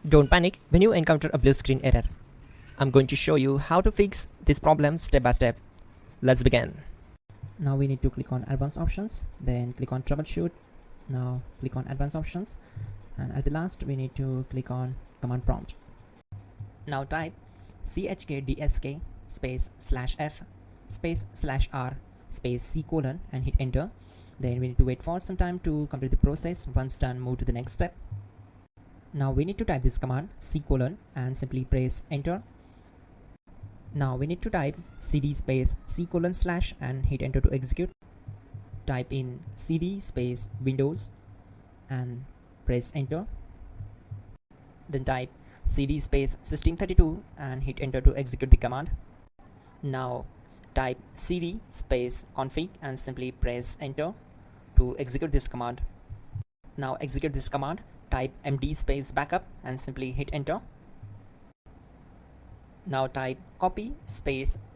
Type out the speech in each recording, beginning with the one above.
Don't panic when you encounter a blue screen error. I'm going to show you how to fix this problem step by step. Let's begin. Now we need to click on Advanced Options, then click on Troubleshoot. Now click on Advanced Options, and at the last we need to click on Command Prompt. Now type chkdsk space /f space /r space c colon and hit enter. Then we need to wait for some time to complete the process. Once done, move to the next step. Now we need to type this command c colon and simply press enter. Now we need to type cd space c colon / and hit enter to execute. Type in cd space Windows and press enter. Then type cd space system32 and hit enter to execute the command. Now type cd space config and simply press enter to execute this command. Now execute this command. Type md space backup and simply hit enter. Now type copy space **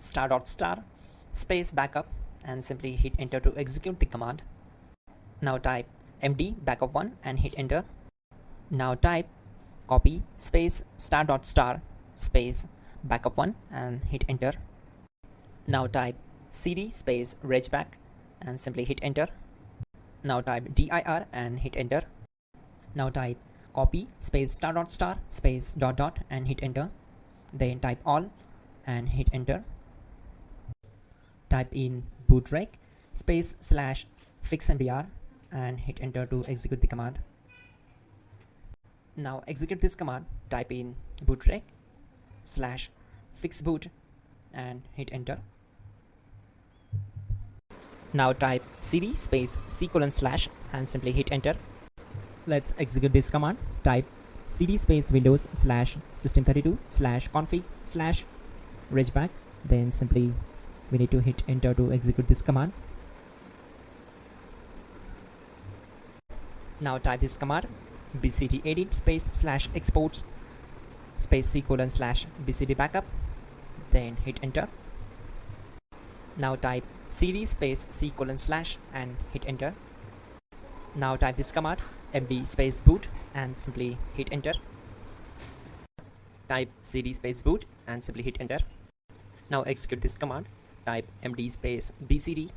space backup and simply hit enter to execute the command. Now type md backup1 and hit enter. Now type copy space ** space backup1 and hit enter. Now type cd space regback and simply hit enter. Now type dir and hit enter. Now type copy space ** space ... and hit enter. Then type all and hit enter. Type in bootrec space /fixmdr and hit enter to execute the command. Now execute this command. Type in bootrec /fixboot and hit enter. Now type cd space c colon / and simply hit enter. Let's execute this command. Type cd space Windows /system32 /config /regback. Then simply we need to hit enter to execute this command. Now type this command bcd edit space /exports space c colon /bcd backup. Then hit enter. Now type cd space c colon / and hit enter. Now type this command md space boot and simply hit enter. Type cd space boot and simply hit enter. Now execute this command. Type md space bcd.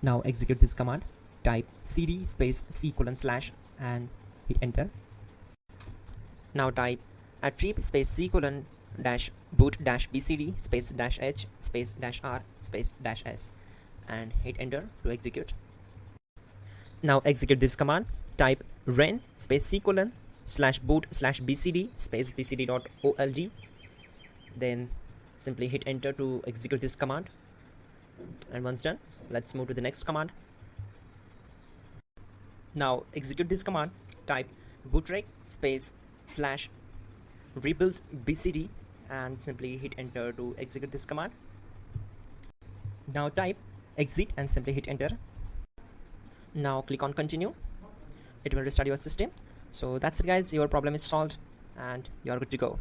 Now execute this command. Type cd space c colon / and hit enter. Now type attrib space c colon -boot -bcd space -h space -r space -s and hit enter to execute. Now execute this command. Type ren space c colon /boot /bcd space bcd.old. Then simply hit enter to execute this command. And once done, let's move to the next command. Now execute this command. Type bootrec space /rebuild bcd and simply hit enter to execute this command. Now type exit and simply hit enter. Now click on continue. It will restart your system. So that's it guys, your problem is solved and you are good to go.